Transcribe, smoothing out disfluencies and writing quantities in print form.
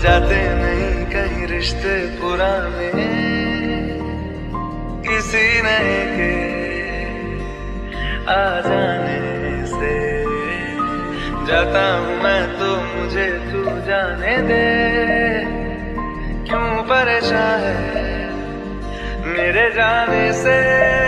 जाते नहीं कहीं रिश्ते पुराने किसी नए के आ जाने से। जाता हूँ मैं तो मुझे तू जाने दे, क्यों परेशान है मेरे जाने से।